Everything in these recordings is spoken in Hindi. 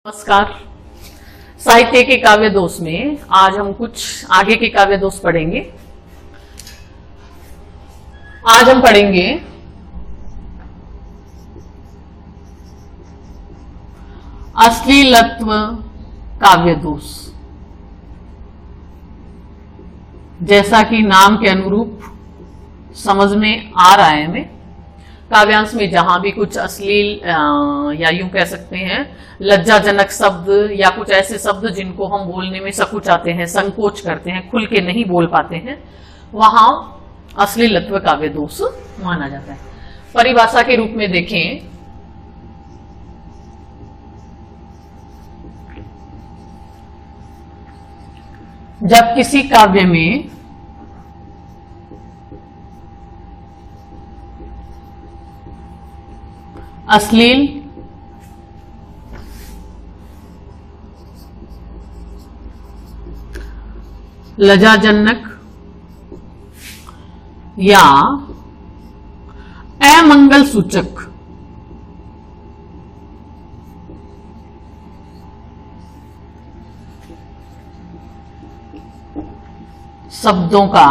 नमस्कार। साहित्य के काव्य दोष में आज हम कुछ आगे के काव्य दोष पढ़ेंगे। आज हम पढ़ेंगे अश्लीलत्व काव्य दोष। जैसा कि नाम के अनुरूप समझ में आ रहा है हमें, काव्यांश में जहां भी कुछ अश्लील या यूं कह सकते हैं लज्जाजनक शब्द या कुछ ऐसे शब्द जिनको हम बोलने में सकुचाते हैं, संकोच करते हैं, खुल के नहीं बोल पाते हैं, वहां अश्लीलत्व काव्य दोष माना जाता है। परिभाषा के रूप में देखें जब किसी काव्य में अश्लील लज्जाजनक या अमंगल सूचक शब्दों का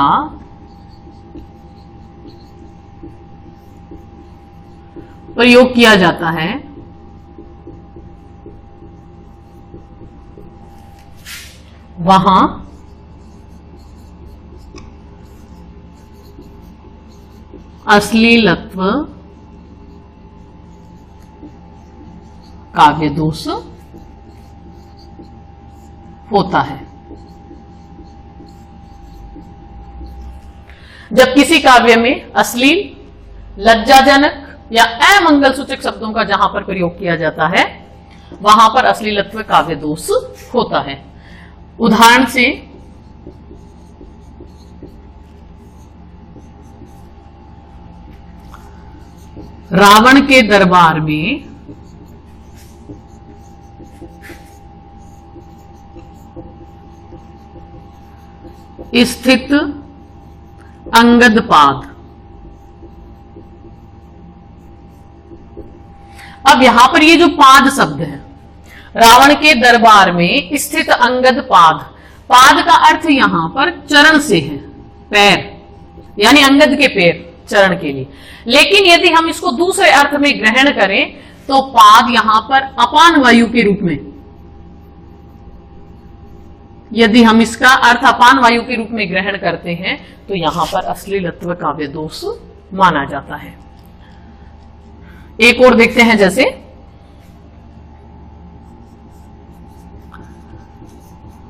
प्रयोग किया जाता है, वहां अश्लीलत्व काव्य दोष होता है। जब किसी काव्य में अश्लील लज्जाजनक या अमंगल सूचक शब्दों का जहां पर प्रयोग किया जाता है, वहां पर अश्लीलत्व काव्य दोष होता है। उदाहरण से रावण के दरबार में स्थित अंगदपाद। अब यहां पर ये जो पाद शब्द है, रावण के दरबार में स्थित अंगदपाद, पाद का अर्थ यहां पर चरण से है, पैर, यानी अंगद के पैर चरण के लिए। लेकिन यदि हम इसको दूसरे अर्थ में ग्रहण करें तो पाद यहां पर अपान वायु के रूप में, यदि हम इसका अर्थ अपान वायु के रूप में ग्रहण करते हैं तो यहां पर अश्लीलत्व काव्य दोष माना जाता है। एक और देखते हैं, जैसे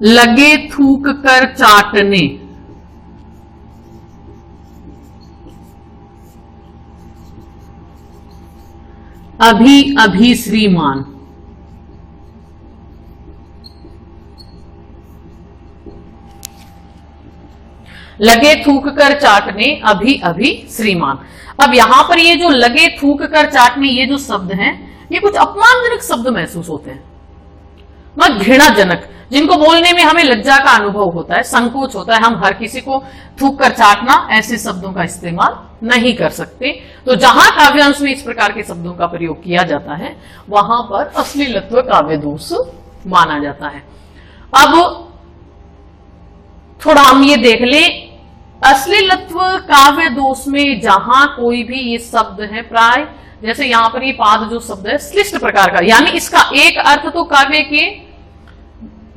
लगे थूक कर चाटने, अभी अभी श्रीमान। लगे थूक कर चाटने, अभी अभी श्रीमान। अब यहां पर ये जो लगे थूक कर चाटने, ये जो शब्द हैं, ये कुछ अपमानजनक शब्द महसूस होते हैं, मतलब घृणाजनक, जिनको बोलने में हमें लज्जा का अनुभव होता है, संकोच होता है। हम हर किसी को थूक कर चाटना ऐसे शब्दों का इस्तेमाल नहीं कर सकते। तो जहां काव्यांश में इस प्रकार के शब्दों का प्रयोग किया जाता है, वहां पर अश्लीलत्व काव्य दोष माना जाता है। अब थोड़ा हम ये देख लें, अश्लीलत्व काव्य दोष में जहां कोई भी ये शब्द है, प्राय जैसे यहां पर ये पाद जो शब्द है श्लिष्ट प्रकार का, यानी इसका एक अर्थ तो काव्य के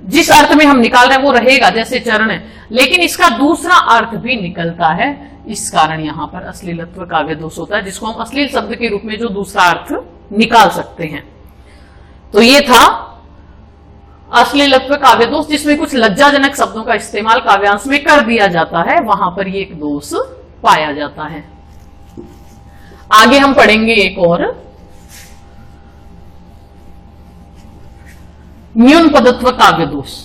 जिस अर्थ में हम निकाल रहे हैं वो रहेगा, जैसे चरण है, लेकिन इसका दूसरा अर्थ भी निकलता है। इस कारण यहां पर अश्लीलत्व काव्य दोष होता है, जिसको हम अश्लील शब्द के रूप में जो दूसरा अर्थ निकाल सकते हैं। तो ये था अश्लीलत्व काव्य दोष, जिसमें कुछ लज्जाजनक शब्दों का इस्तेमाल काव्यांश में कर दिया जाता है, वहां पर ये एक दोष पाया जाता है। आगे हम पढ़ेंगे एक और, न्यून पदत्व काव्य दोष।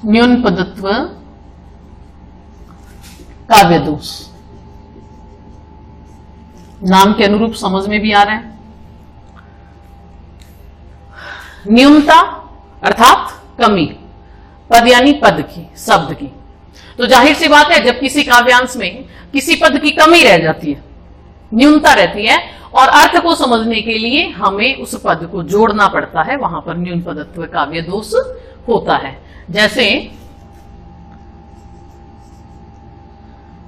न्यून पदत्व काव्य दोष। नाम के अनुरूप समझ में भी आ रहा है। न्यूनता अर्थात कमी, पद यानी पद की, शब्द की। तो जाहिर सी बात है जब किसी काव्यांश में किसी पद की कमी रह जाती है, न्यूनता रहती है, और अर्थ को समझने के लिए हमें उस पद को जोड़ना पड़ता है, वहां पर न्यून पदत्व काव्य दोष होता है। जैसे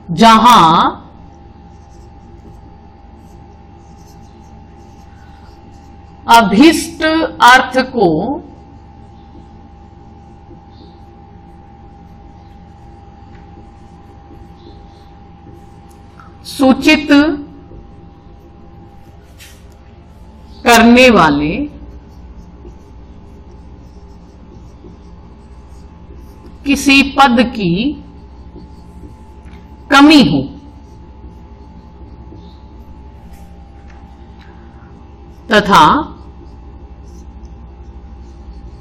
जहां अभिष्ट अर्थ को सूचित करने वाले किसी पद की कमी हो तथा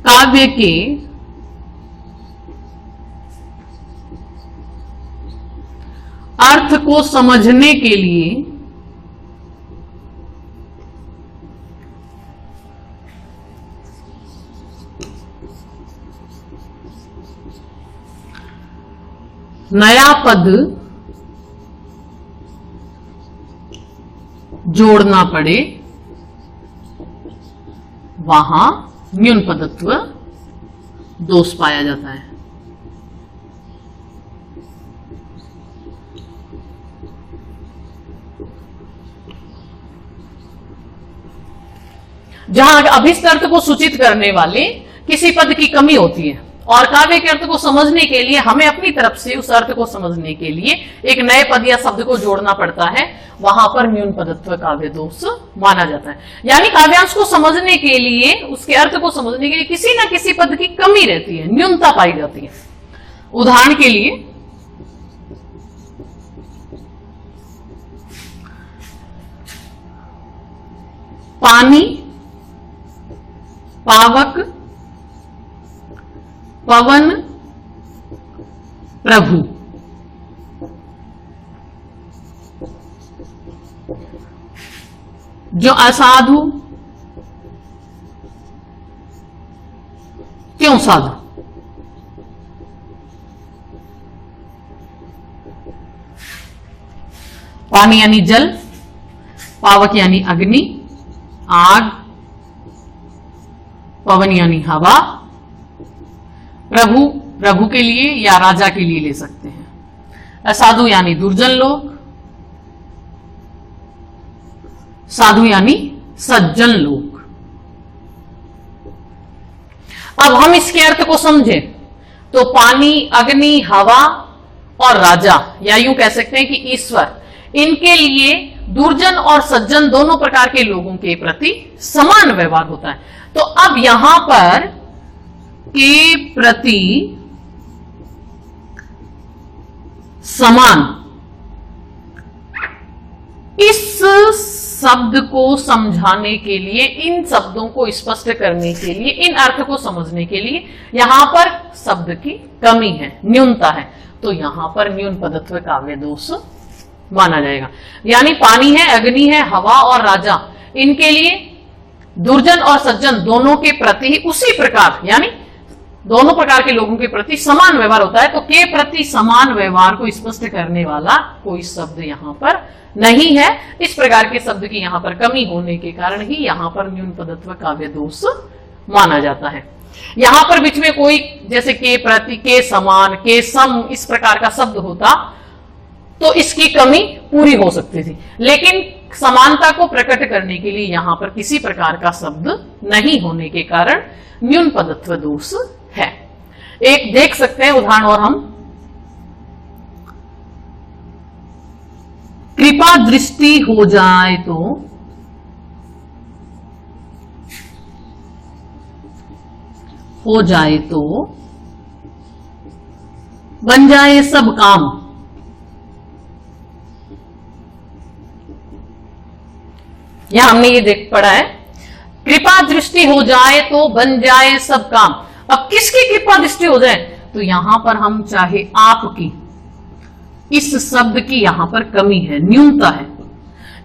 काव्य के अर्थ को समझने के लिए नया पद जोड़ना पड़े, वहां न्यून पदत्व दोष पाया जाता है। जहां अभिष्ट अर्थ को सूचित करने वाले किसी पद की कमी होती है और काव्य के अर्थ को समझने के लिए हमें अपनी तरफ से उस अर्थ को समझने के लिए एक नए पद या शब्द को जोड़ना पड़ता है, वहां पर न्यून पदत्व काव्य दोष माना जाता है। यानी काव्यांश को समझने के लिए, उसके अर्थ को समझने के लिए किसी न किसी पद की कमी रहती है, न्यूनता पाई जाती है। उदाहरण के लिए पानी, पावक, पवन, प्रभु। जो असाधु क्यों साधु? पानी यानी जल, पावक यानी अग्नि, आग, पवन यानी हवा, प्रभु, प्रभु के लिए या राजा के लिए ले सकते हैं। असाधु यानी दुर्जन लोग, साधु यानी सज्जन लोग। अब हम इसके अर्थ को समझें तो पानी, अग्नि, हवा और राजा, या यूं कह सकते हैं कि ईश्वर, इनके लिए दुर्जन और सज्जन दोनों प्रकार के लोगों के प्रति समान व्यवहार होता है। तो अब यहां पर के प्रति समान, इस शब्द को समझाने के लिए, इन शब्दों को स्पष्ट करने के लिए, इन अर्थ को समझने के लिए यहां पर शब्द की कमी है, न्यूनता है, तो यहां पर न्यून पदत्व काव्य दोष माना जाएगा। यानी पानी है, अग्नि है, हवा और राजा, इनके लिए दुर्जन और सज्जन दोनों के प्रति उसी प्रकार, यानी दोनों प्रकार के लोगों के प्रति समान व्यवहार होता है। तो के प्रति समान व्यवहार को स्पष्ट करने वाला कोई शब्द यहां पर नहीं है। इस प्रकार के शब्द की यहां पर कमी होने के कारण ही यहां पर न्यून पदत्व काव्य दोष माना जाता है। यहां पर बीच में कोई जैसे के प्रति, के समान, के सम, इस प्रकार का शब्द होता तो इसकी कमी पूरी हो सकती थी, लेकिन समानता को प्रकट करने के लिए यहां पर किसी प्रकार का शब्द नहीं होने के कारण न्यून पदत्व दोष है। एक देख सकते हैं उदाहरण, और हम कृपा दृष्टि हो जाए तो बन जाए सब काम। यहां हमने ये देख पढ़ा है, कृपा दृष्टि हो जाए तो बन जाए सब काम। अब किसकी कृपा दृष्टि हो जाए? तो यहां पर हम चाहे आपकी, इस शब्द की यहां पर कमी है, न्यूनता है।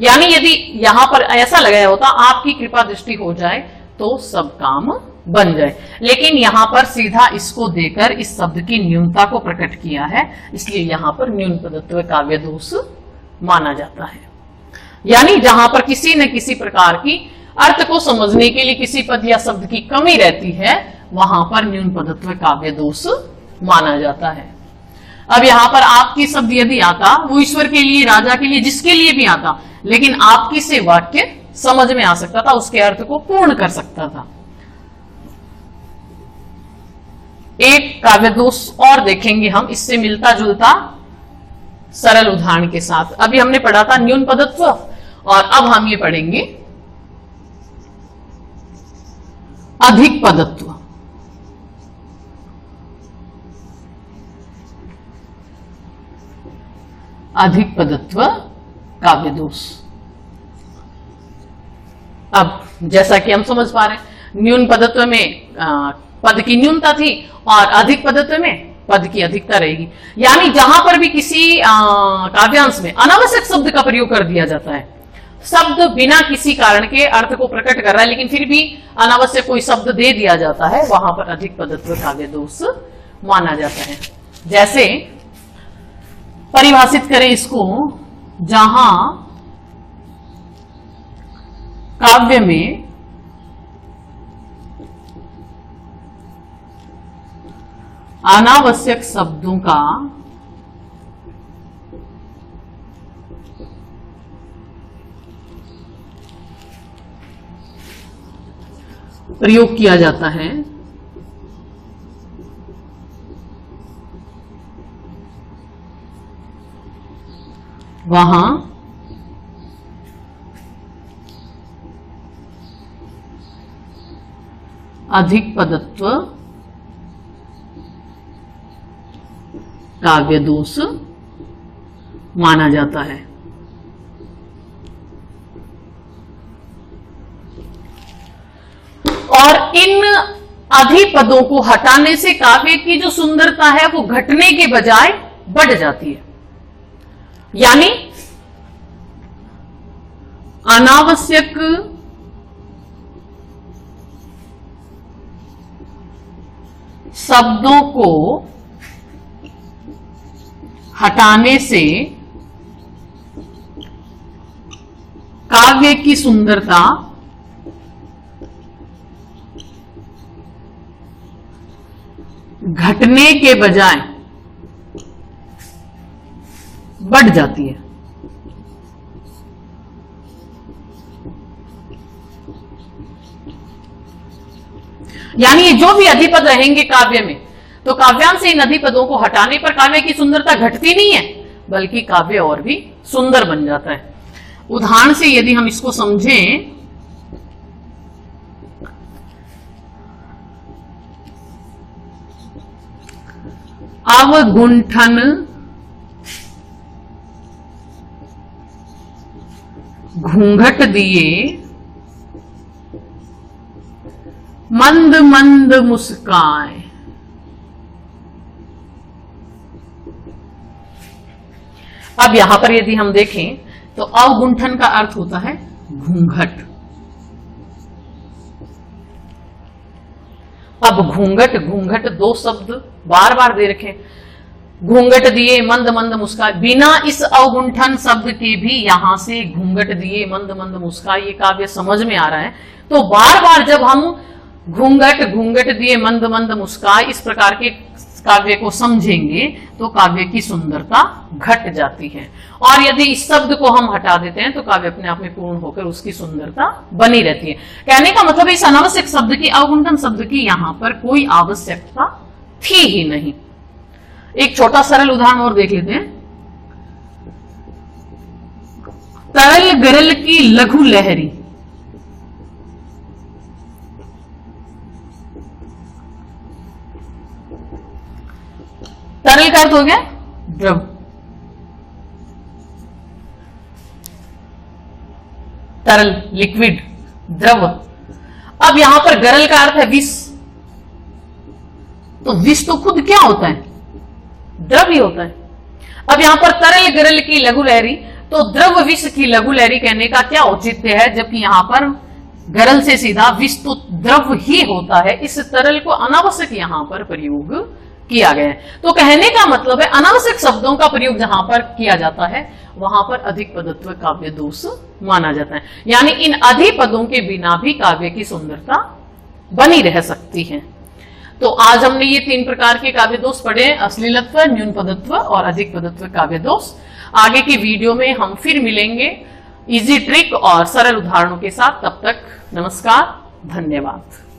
यानी यदि यहां पर ऐसा लगाया होता आपकी कृपा दृष्टि हो जाए तो सब काम बन जाए, लेकिन यहां पर सीधा इसको देकर इस शब्द की न्यूनता को प्रकट किया है, इसलिए यहां पर न्यून पदत्व काव्य दोष माना जाता है। यानी जहां पर किसी न किसी प्रकार की अर्थ को समझने के लिए किसी पद या शब्द की कमी रहती है, वहां पर न्यून पदत्व काव्य दोष माना जाता है। अब यहां पर आपकी शब्द यदि आता, वो ईश्वर के लिए, राजा के लिए, जिसके लिए भी आता, लेकिन आपकी से वाक्य समझ में आ सकता था, उसके अर्थ को पूर्ण कर सकता था। एक काव्य दोष और देखेंगे हम, इससे मिलता जुलता सरल उदाहरण के साथ। अभी हमने पढ़ा था न्यून पदत्व, और अब हम ये पढ़ेंगे अधिक पदत्व। अधिक पदत्व काव्य दोष। अब जैसा कि हम समझ पा रहे हैं, न्यून पदत्व में पद की न्यूनता थी और अधिक पदत्व में पद की अधिकता रहेगी। यानी जहां पर भी किसी काव्यांश में अनावश्यक शब्द का प्रयोग कर दिया जाता है, शब्द बिना किसी कारण के अर्थ को प्रकट कर रहा है, लेकिन फिर भी अनावश्यक कोई शब्द दे दिया जाता है, वहां पर अधिक पदत्व काव्य दोष माना जाता है। जैसे परिभाषित करें इसको, जहां काव्य में अनावश्यक शब्दों का प्रयोग किया जाता है, वहां अधिक पदत्व काव्य दोष माना जाता है। और इन अधिपदों को हटाने से काव्य की जो सुंदरता है वो घटने के बजाय बढ़ जाती है। यानी अनावश्यक शब्दों को हटाने से काव्य की सुंदरता घटने के बजाय बढ़ जाती है। यानी ये जो भी अधिपद रहेंगे काव्य में, तो काव्यांश से इन अधिपदों को हटाने पर काव्य की सुंदरता घटती नहीं है, बल्कि काव्य और भी सुंदर बन जाता है। उदाहरण से यदि हम इसको समझें, अवगुंठन घूंघट दिए मंद मंद मुस्काए। अब यहां पर यदि हम देखें तो अवगुंठन का अर्थ होता है घूंघट। अब घूंघट घूंघट दो शब्द बार बार दे रखे, घूंघट दिए मंद मंद मुस्काए। बिना इस अवगुंठन शब्द के भी यहां से घूंघट दिए मंद मंद मुस्काए ये काव्य समझ में आ रहा है। तो बार बार जब हम घूंघट घूंघट दिए मंद मंद मुस्काए इस प्रकार के काव्य को समझेंगे तो काव्य की सुंदरता घट जाती है। और यदि इस शब्द को हम हटा देते हैं तो काव्य अपने आप में पूर्ण होकर उसकी सुंदरता बनी रहती है। कहने का मतलब इस अनावश्यक शब्द की, अवगुंठन शब्द की यहां पर कोई आवश्यकता थी ही नहीं। एक छोटा सरल उदाहरण और देख लेते हैं। तरल गरल की लघु लहरी। तरल का अर्थ हो गया द्रव। तरल लिक्विड द्रव। अब यहां पर गरल का अर्थ है विष। तो विष तो खुद क्या होता है? द्रव ही होता है। अब यहां पर तरल गरल की लघु लहरी, तो द्रव विष की लघु लहरी कहने का क्या औचित्य है, जबकि यहां पर गरल से सीधा विष तो द्रव ही होता है, इस तरल को अनावश्यक यहां पर प्रयोग किया गया है। तो कहने का मतलब है अनावश्यक शब्दों का प्रयोग जहां पर किया जाता है वहां पर अधिक पदत्व काव्य दोष माना जाता है, यानी इन अधिक पदों के बिना भी काव्य की सुंदरता बनी रह सकती है। तो आज हमने ये 3 प्रकार के काव्य दोष पढ़े हैं, अश्लीलत्व, न्यून पदत्व और अधिक पदत्व काव्य दोष। आगे की वीडियो में हम फिर मिलेंगे इजी ट्रिक और सरल उदाहरणों के साथ। तब तक नमस्कार, धन्यवाद।